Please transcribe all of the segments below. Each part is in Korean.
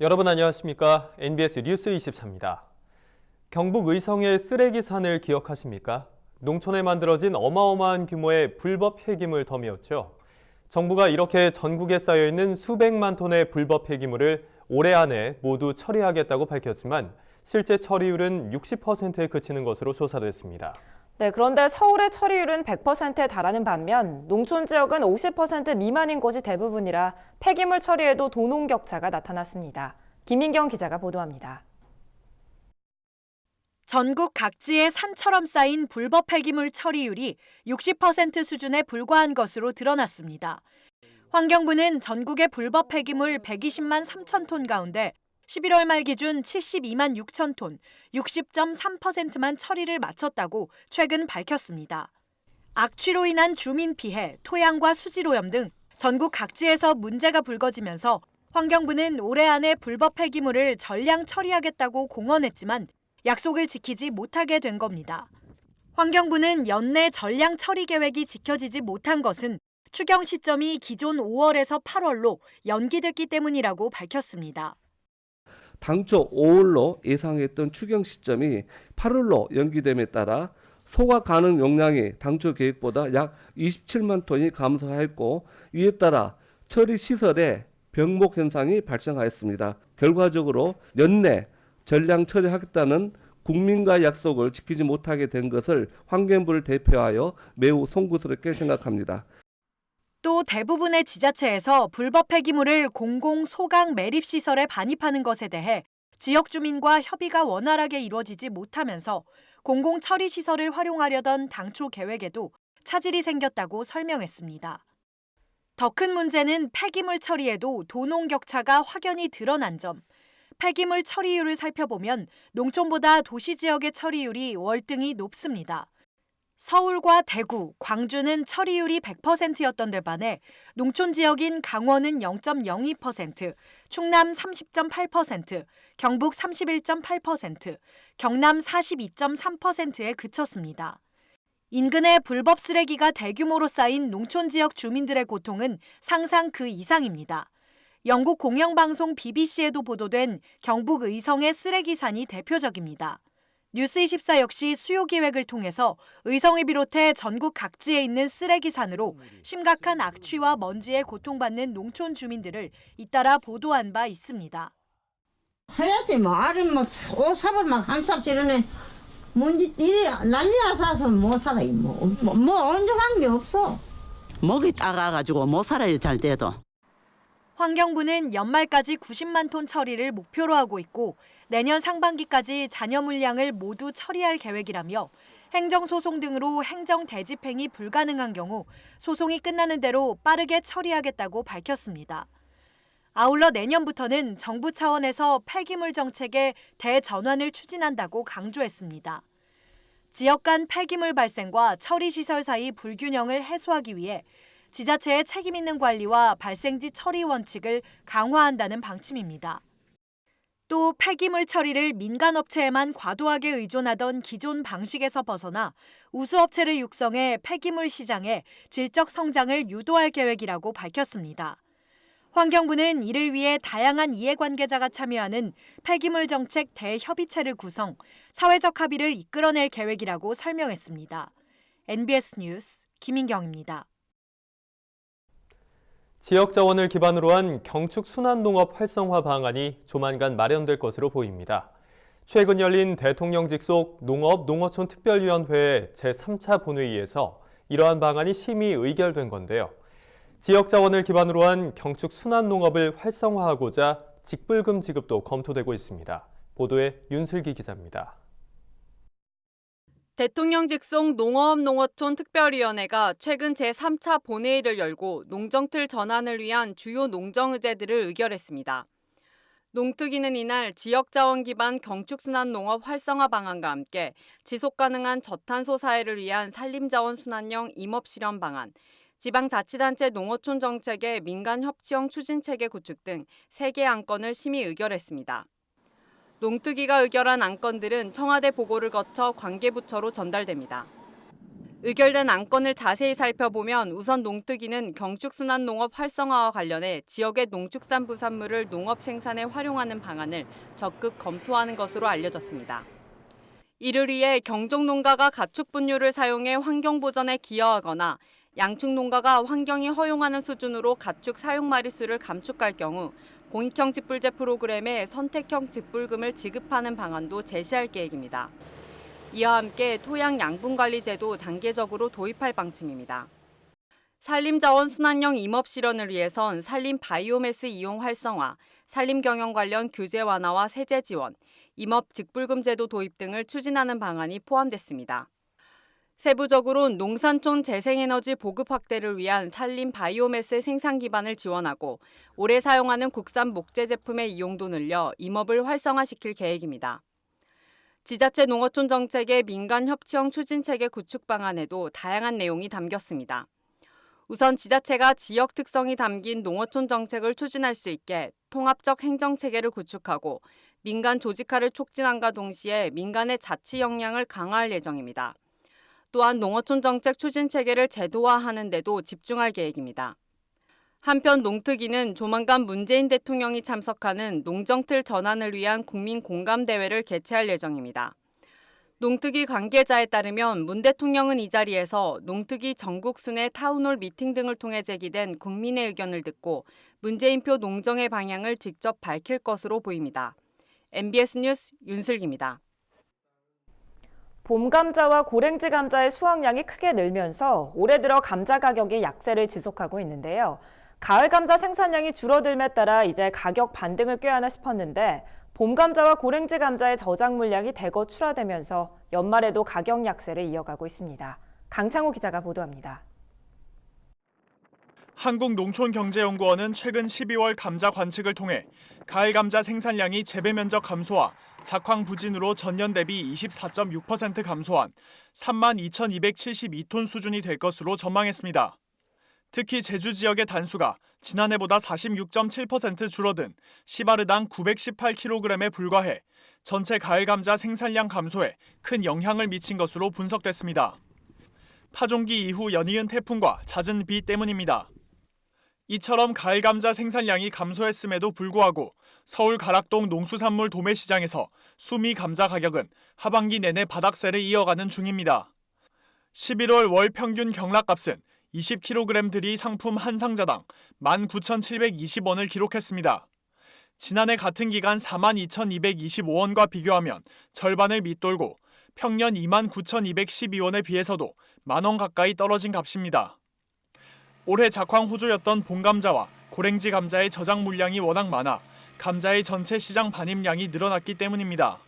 여러분 안녕하십니까? NBS 뉴스 24입니다. 경북 의성의 쓰레기산을 기억하십니까? 농촌에 만들어진 어마어마한 규모의 불법 폐기물 덤이었죠. 정부가 이렇게 전국에 쌓여있는 수백만 톤의 불법 폐기물을 올해 안에 모두 처리하겠다고 밝혔지만 실제 처리율은 60%에 그치는 것으로 조사됐습니다. 네, 그런데 서울의 처리율은 100%에 달하는 반면 농촌 지역은 50% 미만인 곳이 대부분이라 폐기물 처리에도 도농격차가 나타났습니다. 김민경 기자가 보도합니다. 전국 각지에 산처럼 쌓인 불법 폐기물 처리율이 60% 수준에 불과한 것으로 드러났습니다. 환경부는 전국의 불법 폐기물 120만 3천 톤 가운데 11월 말 기준 72만 6천 톤, 60.3%만 처리를 마쳤다고 최근 밝혔습니다. 악취로 인한 주민 피해, 토양과 수질오염 등 전국 각지에서 문제가 불거지면서 환경부는 올해 안에 불법 폐기물을 전량 처리하겠다고 공언했지만 약속을 지키지 못하게 된 겁니다. 환경부는 연내 전량 처리 계획이 지켜지지 못한 것은 추경 시점이 기존 5월에서 8월로 연기됐기 때문이라고 밝혔습니다. 당초 5월로 예상했던 추경 시점이 8월로 연기됨에 따라 소각 가능 용량이 당초 계획보다 약 27만 톤이 감소하였고 이에 따라 처리 시설에 병목 현상이 발생하였습니다. 결과적으로 연내 전량 처리하겠다는 국민과의 약속을 지키지 못하게 된 것을 환경부를 대표하여 매우 송구스럽게 생각합니다. 또 대부분의 지자체에서 불법 폐기물을 공공 소각 매립시설에 반입하는 것에 대해 지역 주민과 협의가 원활하게 이루어지지 못하면서 공공 처리시설을 활용하려던 당초 계획에도 차질이 생겼다고 설명했습니다. 더 큰 문제는 폐기물 처리에도 도농격차가 확연히 드러난 점. 폐기물 처리율을 살펴보면 농촌보다 도시 지역의 처리율이 월등히 높습니다. 서울과 대구, 광주는 처리율이 100%였던 데 반해 농촌 지역인 강원은 0.02%, 충남 30.8%, 경북 31.8%, 경남 42.3%에 그쳤습니다. 인근에 불법 쓰레기가 대규모로 쌓인 농촌 지역 주민들의 고통은 상상 그 이상입니다. 영국 공영방송 BBC에도 보도된 경북 의성의 쓰레기산이 대표적입니다. 뉴스24 역시 수요 기획을 통해서 의성을 비롯해 전국 각지에 있는 쓰레기산으로 심각한 악취와 먼지에 고통받는 농촌 주민들을 잇따라 보도한 바 있습니다. 해야지 뭐 아래 뭐옷 사발 막 한삽 지르네 먼지 이리 난리나 사서 못 살아 뭐 온전한 게 없어. 먹이 따가가지고 못 살아요 잘 돼도. 환경부는 연말까지 90만 톤 처리를 목표로 하고 있고 내년 상반기까지 잔여 물량을 모두 처리할 계획이라며 행정소송 등으로 행정 대집행이 불가능한 경우 소송이 끝나는 대로 빠르게 처리하겠다고 밝혔습니다. 아울러 내년부터는 정부 차원에서 폐기물 정책의 대전환을 추진한다고 강조했습니다. 지역 간 폐기물 발생과 처리 시설 사이 불균형을 해소하기 위해 지자체의 책임 있는 관리와 발생지 처리 원칙을 강화한다는 방침입니다. 또 폐기물 처리를 민간업체에만 과도하게 의존하던 기존 방식에서 벗어나 우수업체를 육성해 폐기물 시장의 질적 성장을 유도할 계획이라고 밝혔습니다. 환경부는 이를 위해 다양한 이해관계자가 참여하는 폐기물 정책 대협의체를 구성, 사회적 합의를 이끌어낼 계획이라고 설명했습니다. NBS 뉴스 김민경입니다. 지역 자원을 기반으로 한 경축 순환농업 활성화 방안이 조만간 마련될 것으로 보입니다. 최근 열린 대통령 직속 농업-농어촌 특별위원회 제3차 본회의에서 이러한 방안이 심의 의결된 건데요. 지역 자원을 기반으로 한 경축 순환농업을 활성화하고자 직불금 지급도 검토되고 있습니다. 보도에 윤슬기 기자입니다. 대통령 직속 농업-농어촌 특별위원회가 최근 제3차 본회의를 열고 농정틀 전환을 위한 주요 농정의제들을 의결했습니다. 농특위는 이날 지역자원 기반 경축순환 농업 활성화 방안과 함께 지속가능한 저탄소 사회를 위한 산림자원 순환형 임업실현 방안, 지방자치단체 농어촌 정책의 민간협치형 추진체계 구축 등 3개 안건을 심의 의결했습니다. 농특위가 의결한 안건들은 청와대 보고를 거쳐 관계부처로 전달됩니다. 의결된 안건을 자세히 살펴보면 우선 농특위는 경축순환농업 활성화와 관련해 지역의 농축산 부산물을 농업 생산에 활용하는 방안을 적극 검토하는 것으로 알려졌습니다. 이를 위해 경종농가가 가축 분유를 사용해 환경 보전에 기여하거나 양축농가가 환경이 허용하는 수준으로 가축 사용 마리수를 감축할 경우 공익형 직불제 프로그램에 선택형 직불금을 지급하는 방안도 제시할 계획입니다. 이와 함께 토양 양분 관리 제도 단계적으로 도입할 방침입니다. 산림자원 순환형 임업 실현을 위해선 산림 바이오매스 이용 활성화, 산림 경영 관련 규제 완화와 세제 지원, 임업 직불금 제도 도입 등을 추진하는 방안이 포함됐습니다. 세부적으로 농산촌 재생에너지 보급 확대를 위한 산림 바이오매스 생산 기반을 지원하고 오래 사용하는 국산 목재 제품의 이용도 늘려 임업을 활성화시킬 계획입니다. 지자체 농어촌 정책의 민간 협치형 추진체계 구축 방안에도 다양한 내용이 담겼습니다. 우선 지자체가 지역 특성이 담긴 농어촌 정책을 추진할 수 있게 통합적 행정체계를 구축하고 민간 조직화를 촉진함과 동시에 민간의 자치 역량을 강화할 예정입니다. 또한 농어촌 정책 추진 체계를 제도화하는 데도 집중할 계획입니다. 한편 농특위는 조만간 문재인 대통령이 참석하는 농정틀 전환을 위한 국민 공감 대회를 개최할 예정입니다. 농특위 관계자에 따르면 문 대통령은 이 자리에서 농특위 전국 순회 타운홀 미팅 등을 통해 제기된 국민의 의견을 듣고 문재인표 농정의 방향을 직접 밝힐 것으로 보입니다. MBS 뉴스 윤슬기입니다. 봄 감자와 고랭지 감자의 수확량이 크게 늘면서 올해 들어 감자 가격이 약세를 지속하고 있는데요. 가을 감자 생산량이 줄어들에 따라 이제 가격 반등을 꾀하나 싶었는데 봄 감자와 고랭지 감자의 저장 물량이 대거 출하되면서 연말에도 가격 약세를 이어가고 있습니다. 강창호 기자가 보도합니다. 한국농촌경제연구원은 최근 12월 감자 관측을 통해 가을 감자 생산량이 재배 면적 감소와 작황 부진으로 전년 대비 24.6% 감소한 32,272톤 수준이 될 것으로 전망했습니다. 특히 제주 지역의 단수가 지난해보다 46.7% 줄어든 시바르당 918kg에 불과해 전체 가을 감자 생산량 감소에 큰 영향을 미친 것으로 분석됐습니다. 파종기 이후 연이은 태풍과 잦은 비 때문입니다. 이처럼 가을 감자 생산량이 감소했음에도 불구하고 서울 가락동 농수산물 도매시장에서 수미 감자 가격은 하반기 내내 바닥세를 이어가는 중입니다. 11월 월 평균 경락값은 20kg들이 상품 한 상자당 19,720원을 기록했습니다. 지난해 같은 기간 42,225원과 비교하면 절반을 밑돌고 평년 29,212원에 비해서도 만원 가까이 떨어진 값입니다. 올해 작황 호조였던 봄감자와 고랭지 감자의 저장 물량이 워낙 많아 감자의 전체 시장 반입량이 늘어났기 때문입니다.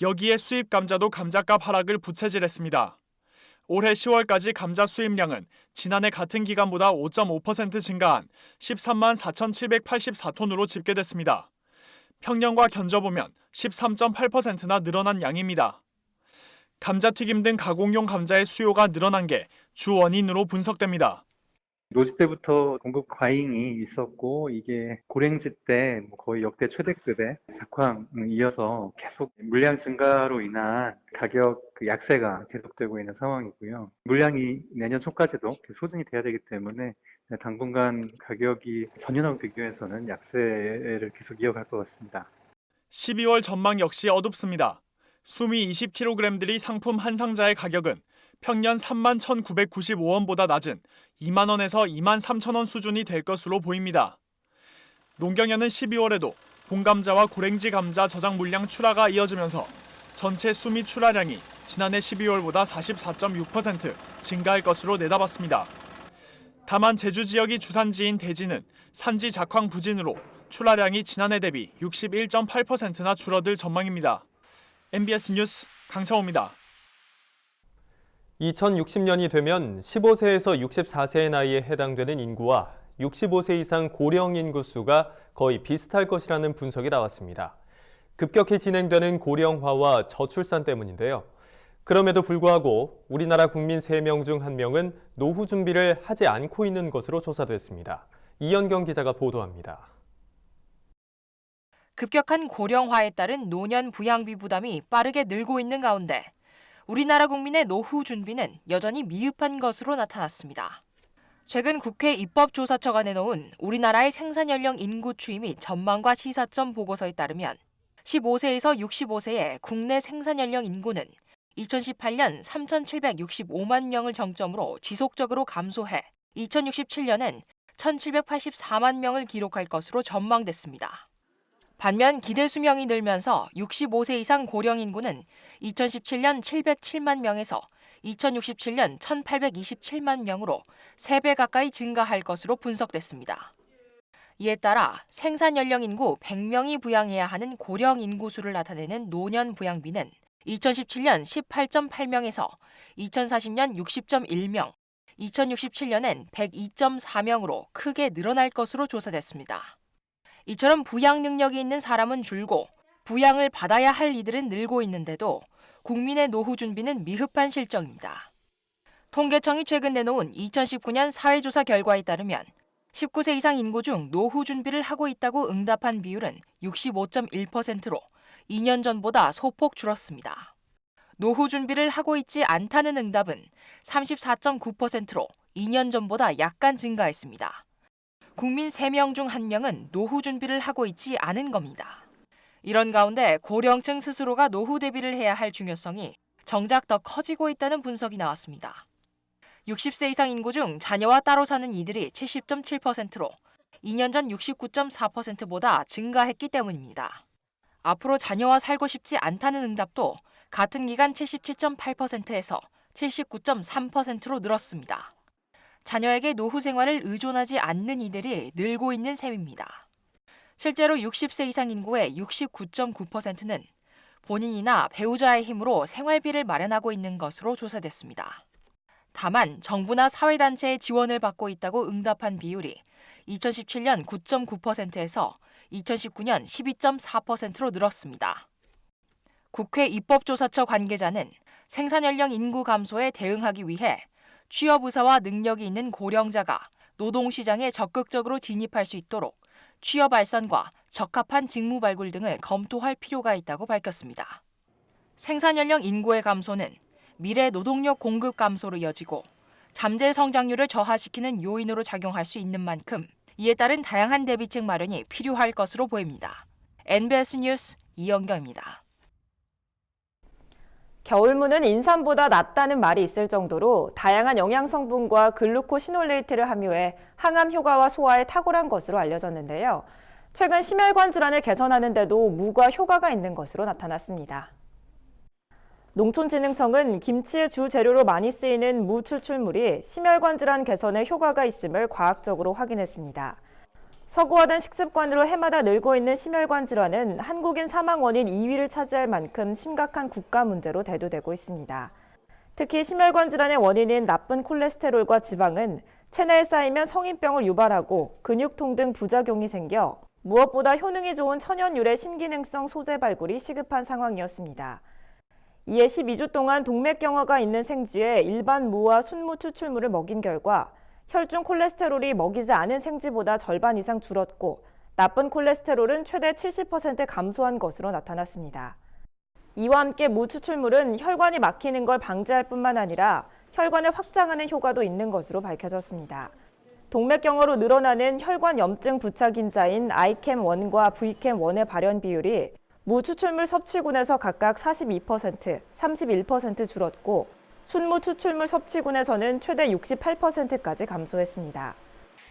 여기에 수입 감자도 감자값 하락을 부채질했습니다. 올해 10월까지 감자 수입량은 지난해 같은 기간보다 5.5% 증가한 13만 4,784톤으로 집계됐습니다. 평년과 견져보면 13.8%나 늘어난 양입니다. 감자튀김 등 가공용 감자의 수요가 늘어난 게 주 원인으로 분석됩니다. 노지 때부터 공급 과잉이 있었고 이게 고랭지 때 거의 역대 최대급의 작황 이어서 계속 물량 증가로 인한 가격 약세가 계속되고 있는 상황이고요. 물량이 내년 초까지도 소진이 돼야 되기 때문에 당분간 가격이 전년하고 비교해서는 약세를 계속 이어갈 것 같습니다. 12월 전망 역시 어둡습니다. 수미 20kg들이 상품 한 상자의 가격은 평년 31,995원보다 낮은 2만 원에서 2만 3천 원 수준이 될 것으로 보입니다. 농경연은 12월에도 봄감자와 고랭지 감자 저장 물량 출하가 이어지면서 전체 수미 출하량이 지난해 12월보다 44.6% 증가할 것으로 내다봤습니다. 다만 제주 지역이 주산지인 대지는 산지 작황 부진으로 출하량이 지난해 대비 61.8%나 줄어들 전망입니다. MBS 뉴스 강창호입니다. 2060년이 되면 15세에서 64세의 나이에 해당되는 인구와 65세 이상 고령 인구 수가 거의 비슷할 것이라는 분석이 나왔습니다. 급격히 진행되는 고령화와 저출산 때문인데요. 그럼에도 불구하고 우리나라 국민 3명 중 1명은 노후 준비를 하지 않고 있는 것으로 조사됐습니다. 이현경 기자가 보도합니다. 급격한 고령화에 따른 노년 부양비 부담이 빠르게 늘고 있는 가운데 우리나라 국민의 노후 준비는 여전히 미흡한 것으로 나타났습니다. 최근 국회 입법조사처가 내놓은 우리나라의 생산연령 인구 추이 및 전망과 시사점 보고서에 따르면 15세에서 65세의 국내 생산연령 인구는 2018년 3,765만 명을 정점으로 지속적으로 감소해 2067년엔 1,784만 명을 기록할 것으로 전망됐습니다. 반면 기대 수명이 늘면서 65세 이상 고령 인구는 2017년 707만 명에서 2067년 1,827만 명으로 3배 가까이 증가할 것으로 분석됐습니다. 이에 따라 생산 연령 인구 100명이 부양해야 하는 고령 인구수를 나타내는 노년 부양비는 2017년 18.8명에서 2040년 60.1명, 2067년엔 102.4명으로 크게 늘어날 것으로 조사됐습니다. 이처럼 부양 능력이 있는 사람은 줄고 부양을 받아야 할 이들은 늘고 있는데도 국민의 노후 준비는 미흡한 실정입니다. 통계청이 최근 내놓은 2019년 사회조사 결과에 따르면 19세 이상 인구 중 노후 준비를 하고 있다고 응답한 비율은 65.1%로 2년 전보다 소폭 줄었습니다. 노후 준비를 하고 있지 않다는 응답은 34.9%로 2년 전보다 약간 증가했습니다. 국민 3명 중 1명은 노후 준비를 하고 있지 않은 겁니다. 이런 가운데 고령층 스스로가 노후 대비를 해야 할 중요성이 정작 더 커지고 있다는 분석이 나왔습니다. 60세 이상 인구 중 자녀와 따로 사는 이들이 70.7%로 2년 전 69.4%보다 증가했기 때문입니다. 앞으로 자녀와 살고 싶지 않다는 응답도 같은 기간 77.8%에서 79.3%로 늘었습니다. 자녀에게 노후 생활을 의존하지 않는 이들이 늘고 있는 셈입니다. 실제로 60세 이상 인구의 69.9%는 본인이나 배우자의 힘으로 생활비를 마련하고 있는 것으로 조사됐습니다. 다만 정부나 사회단체의 지원을 받고 있다고 응답한 비율이 2017년 9.9%에서 2019년 12.4%로 늘었습니다. 국회 입법조사처 관계자는 생산연령 인구 감소에 대응하기 위해 취업 의사와 능력이 있는 고령자가 노동시장에 적극적으로 진입할 수 있도록 취업 알선과 적합한 직무 발굴 등을 검토할 필요가 있다고 밝혔습니다. 생산연령 인구의 감소는 미래 노동력 공급 감소로 이어지고 잠재 성장률을 저하시키는 요인으로 작용할 수 있는 만큼 이에 따른 다양한 대비책 마련이 필요할 것으로 보입니다. NBS 뉴스 이영경입니다. 겨울무는 인삼보다 낫다는 말이 있을 정도로 다양한 영양 성분과 글루코시놀레이트를 함유해 항암 효과와 소화에 탁월한 것으로 알려졌는데요. 최근 심혈관 질환을 개선하는 데도 무가 효과가 있는 것으로 나타났습니다. 농촌진흥청은 김치의 주 재료로 많이 쓰이는 무 추출물이 심혈관 질환 개선에 효과가 있음을 과학적으로 확인했습니다. 서구화된 식습관으로 해마다 늘고 있는 심혈관 질환은 한국인 사망 원인 2위를 차지할 만큼 심각한 국가 문제로 대두되고 있습니다. 특히 심혈관 질환의 원인인 나쁜 콜레스테롤과 지방은 체내에 쌓이면 성인병을 유발하고 근육통 등 부작용이 생겨 무엇보다 효능이 좋은 천연유래 신기능성 소재 발굴이 시급한 상황이었습니다. 이에 12주 동안 동맥경화가 있는 생쥐에 일반 무와 순무 추출물을 먹인 결과 혈중 콜레스테롤이 먹이지 않은 생쥐보다 절반 이상 줄었고 나쁜 콜레스테롤은 최대 70% 감소한 것으로 나타났습니다. 이와 함께 무 추출물은 혈관이 막히는 걸 방지할 뿐만 아니라 혈관을 확장하는 효과도 있는 것으로 밝혀졌습니다. 동맥경화로 늘어나는 혈관 염증 부착 인자인 ICAM1과 VCAM1의 발현 비율이 무 추출물 섭취군에서 각각 42%, 31% 줄었고 순무 추출물 섭취군에서는 최대 68%까지 감소했습니다.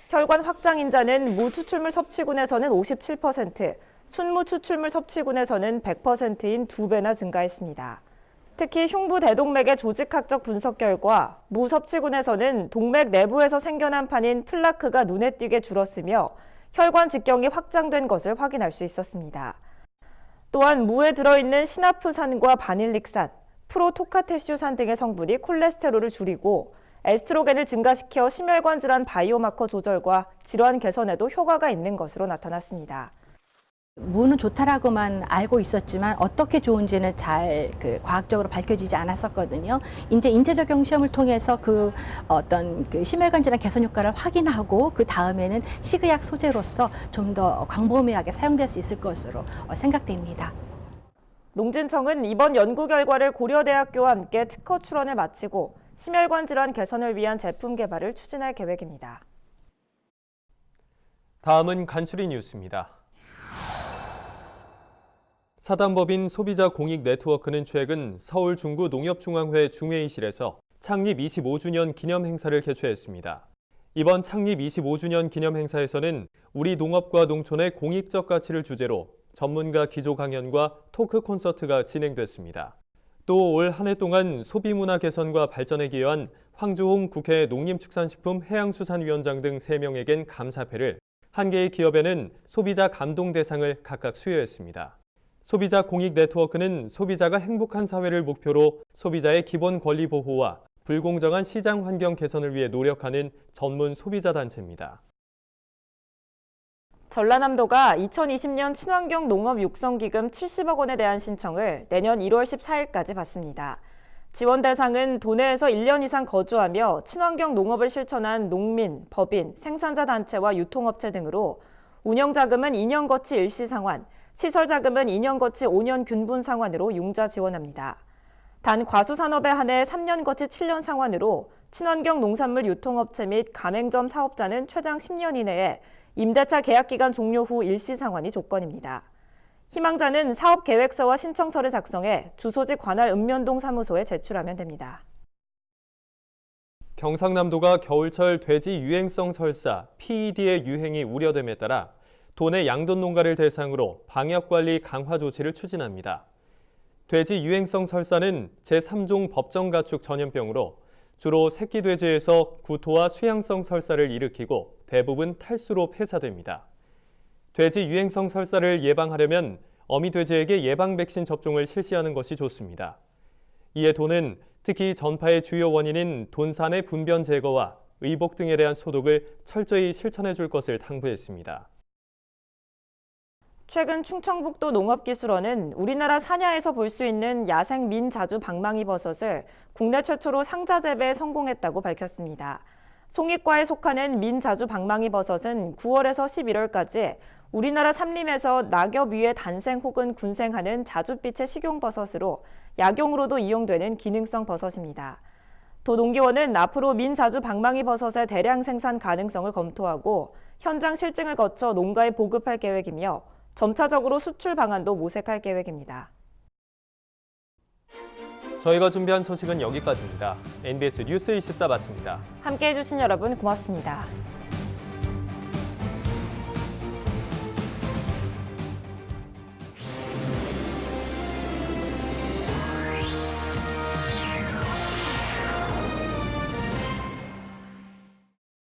혈관 확장 인자는 무 추출물 섭취군에서는 57%, 순무 추출물 섭취군에서는 100%인 2배나 증가했습니다. 특히 흉부대동맥의 조직학적 분석 결과 무 섭취군에서는 동맥 내부에서 생겨난 판인 플라크가 눈에 띄게 줄었으며 혈관 직경이 확장된 것을 확인할 수 있었습니다. 또한 무에 들어있는 시나프산과 바닐릭산, 프로토카테슈산 등의 성분이 콜레스테롤을 줄이고 에스트로겐을 증가시켜 심혈관 질환 바이오마커 조절과 질환 개선에도 효과가 있는 것으로 나타났습니다. 무는 좋다라고만 알고 있었지만 어떻게 좋은지는 잘 과학적으로 밝혀지지 않았었거든요. 이제 인체 적용 시험을 통해서 어떤 심혈관 질환 개선 효과를 확인하고 그 다음에는 식의약 소재로서 좀 더 광범위하게 사용될 수 있을 것으로 생각됩니다. 농진청은 이번 연구 결과를 고려대학교와 함께 특허 출원을 마치고 심혈관 질환 개선을 위한 제품 개발을 추진할 계획입니다. 다음은 간추리 뉴스입니다. 사단법인 소비자공익네트워크는 최근 서울 중구 농협중앙회 중회의실에서 창립 25주년 기념 행사를 개최했습니다. 이번 창립 25주년 기념 행사에서는 우리 농업과 농촌의 공익적 가치를 주제로 전문가 기조 강연과 토크 콘서트가 진행됐습니다. 또 올 한 해 동안 소비문화 개선과 발전에 기여한 황주홍 국회 농림축산식품 해양수산위원장 등 3명에겐 감사패를, 1개의 기업에는 소비자 감동 대상을 각각 수여했습니다. 소비자 공익 네트워크는 소비자가 행복한 사회를 목표로 소비자의 기본 권리 보호와 불공정한 시장 환경 개선을 위해 노력하는 전문 소비자 단체입니다. 전라남도가 2020년 친환경 농업 육성기금 70억 원에 대한 신청을 내년 1월 14일까지 받습니다. 지원 대상은 도내에서 1년 이상 거주하며 친환경 농업을 실천한 농민, 법인, 생산자 단체와 유통업체 등으로 운영자금은 2년 거치 일시 상환, 시설자금은 2년 거치 5년 균분 상환으로 융자 지원합니다. 단 과수산업에 한해 3년 거치 7년 상환으로 친환경 농산물 유통업체 및 가맹점 사업자는 최장 10년 이내에 임대차 계약기간 종료 후 일시 상환이 조건입니다. 희망자는 사업계획서와 신청서를 작성해 주소지 관할 읍면동 사무소에 제출하면 됩니다. 경상남도가 겨울철 돼지 유행성 설사 PED의 유행이 우려됨에 따라 도내 양돈 농가를 대상으로 방역관리 강화 조치를 추진합니다. 돼지 유행성 설사는 제3종 법정가축 전염병으로 주로 새끼 돼지에서 구토와 수양성 설사를 일으키고 대부분 탈수로 폐사됩니다. 돼지 유행성 설사를 예방하려면 어미 돼지에게 예방 백신 접종을 실시하는 것이 좋습니다. 이에 도는 특히 전파의 주요 원인인 돈산의 분변 제거와 의복 등에 대한 소독을 철저히 실천해 줄 것을 당부했습니다. 최근 충청북도 농업기술원은 우리나라 산야에서 볼 수 있는 야생 민자주 방망이 버섯을 국내 최초로 상자 재배에 성공했다고 밝혔습니다. 송이과에 속하는 민자주 방망이 버섯은 9월에서 11월까지 우리나라 산림에서 낙엽 위에 단생 혹은 군생하는 자줏빛의 식용버섯으로 약용으로도 이용되는 기능성 버섯입니다. 도농기원은 앞으로 민자주 방망이 버섯의 대량 생산 가능성을 검토하고 현장 실증을 거쳐 농가에 보급할 계획이며 점차적으로 수출 방안도 모색할 계획입니다. 저희가 준비한 소식은 여기까지입니다. NBS 뉴스 24 마칩니다. 함께해 주신 여러분 고맙습니다.